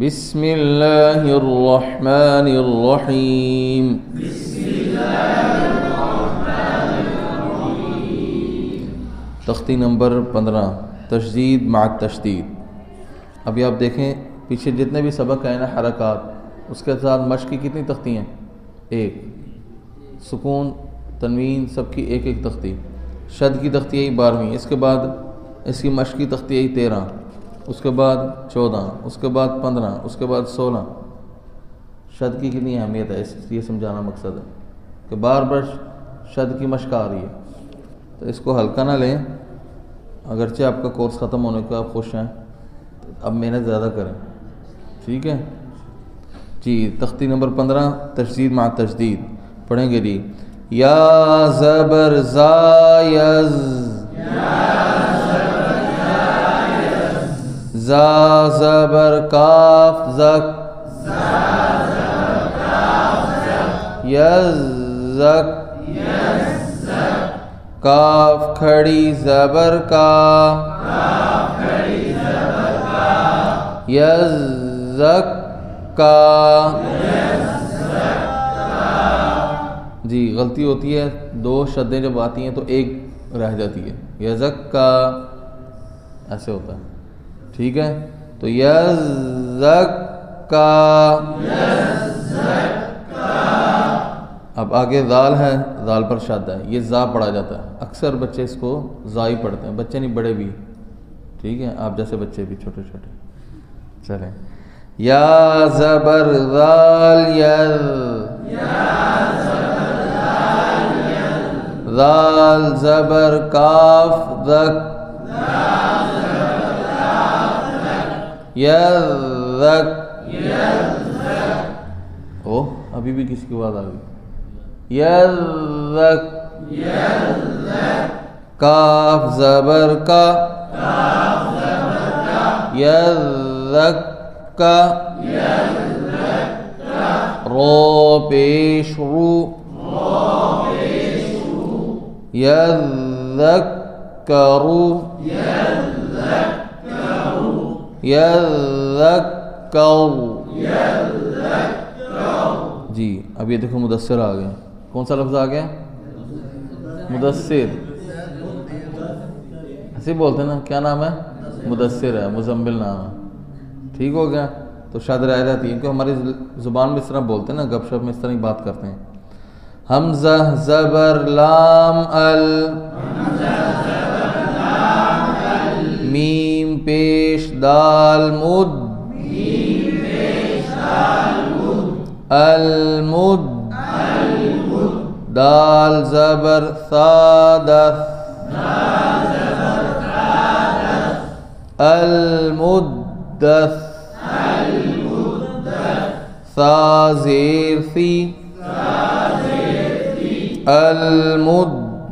بسم اللہ الرحمن الرحیم. تختی نمبر 15 تشدید مع تشدید. ابھی آپ دیکھیں پیچھے جتنے بھی سبق ہیں نا حرکات، اس کے ساتھ مشق کی کتنی تختی ہیں؟ ایک. سکون تنوین سب کی ایک ایک تختی. شد کی تختی آئی 12ویں، اس کے بعد اس کی مشق کی تختی آئی 13، اس کے بعد 14، اس کے بعد 15، اس کے بعد 16. شد کی کتنی اہمیت ہے، اس لیے سمجھانا مقصد ہے کہ بار بار شد کی مشق آ رہی ہے، تو اس کو ہلکا نہ لیں. اگرچہ آپ کا کورس ختم ہونے کو آپ خوش ہیں، اب محنت زیادہ کریں. ٹھیک ہے جی. تختی نمبر 15 تشدید مع تشدید پڑھیں گے جی. یا زبر زایز، زا زبر کاف زک، یز زک، کاف کھڑی زبر کا، یز زک کا. جی غلطی ہوتی ہے، دو شدیں جب آتی ہیں تو ایک رہ جاتی ہے. یزک کا ایسے ہوتا ہے. ٹھیک ہے تو یزک کا. اب آگے ذال ہے، ذال پر شد ہے، یہ زا پڑھا جاتا ہے. اکثر بچے اس کو زا ہی پڑھتے ہیں، بچے نہیں بڑے بھی. ٹھیک ہے آپ جیسے بچے بھی چھوٹے چھوٹے. چلیں. یا زبر ذال یذ، ذال زبر کاف ذک، یذک. او ابھی بھی کسی کی آواز آ گئی. یذک، کاف زبر کا، یذک کا. رو پیش رو، یذکرو، یذکر. جی اب یہ دیکھو مدثر آ گیا. کون سا لفظ آ گیا؟ مدثر. ایسے بولتے ہیں نا، کیا نام ہے؟ مدثر ہے، مزمل نام ہے. ٹھیک ہو گیا. تو شاید رہ جاتی ہے کیونکہ ہماری زبان میں اس طرح بولتے ہیں نا، گپ شپ میں اس طرح ہی بات کرتے ہیں. حمزہ زبر لام ال، میم پیش دال مد، المد. دال زبر ثادث، المدث. ثا زیر ثی، المدثی.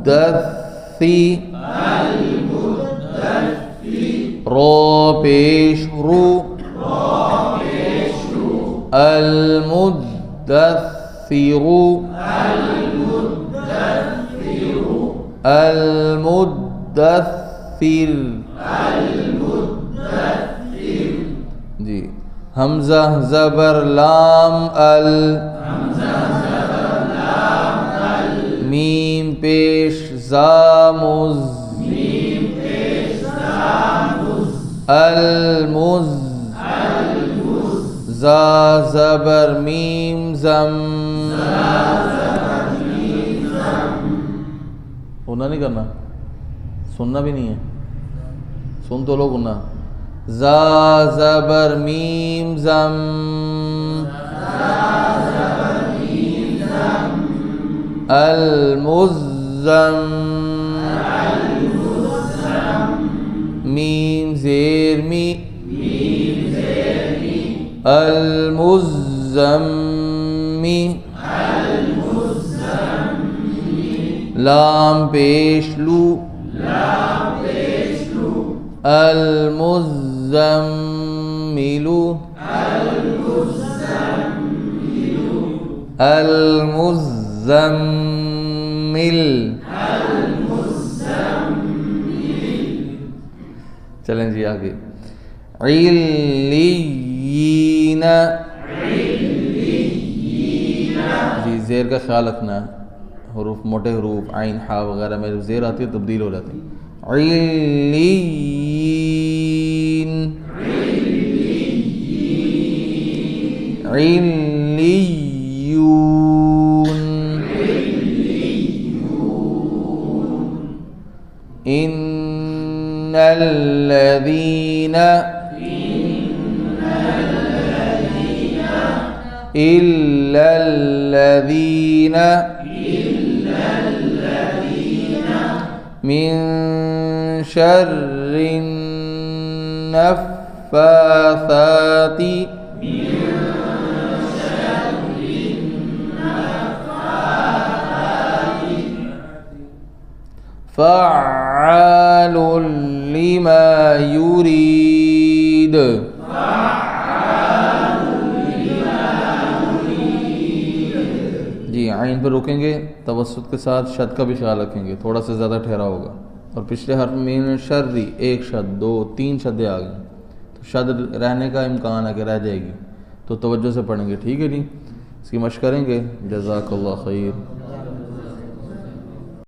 رو پیش رو، المدثر، المدثر. جی. حمزہ زبر لام ال، میم پیش زامز، المز. زا زبر میم زم، ہونا نہیں کرنا، سننا بھی نہیں ہے، سن تو لوگ ہونا. زا زبر میم زم، المزم. میم زیر می، المزمی. لام پیش لو، المزمل، المزمل. چلیں جی آگے. علیین، جی زیر کا خیال رکھنا ہے، حروف موٹے حروف عین ہا وغیرہ میں زیر آتی ہے تبدیل ہو جاتی ہے. علیین علیون ان الذین إلا الذين من شر النفاثات فعال لما يريد. جی عین پہ رکیں گے، توسط کے ساتھ شد کا بھی خیال رکھیں گے، تھوڑا سا زیادہ ٹھہرا ہوگا. اور پچھلے حرف من شرری ایک شد، دو تین شدیں آ گئیں تو شد رہنے کا امکان ہے کہ رہ جائے گی، تو توجہ سے پڑھیں گے. ٹھیک ہے جی، اس کی مشق کریں گے. جزاک اللہ خیر.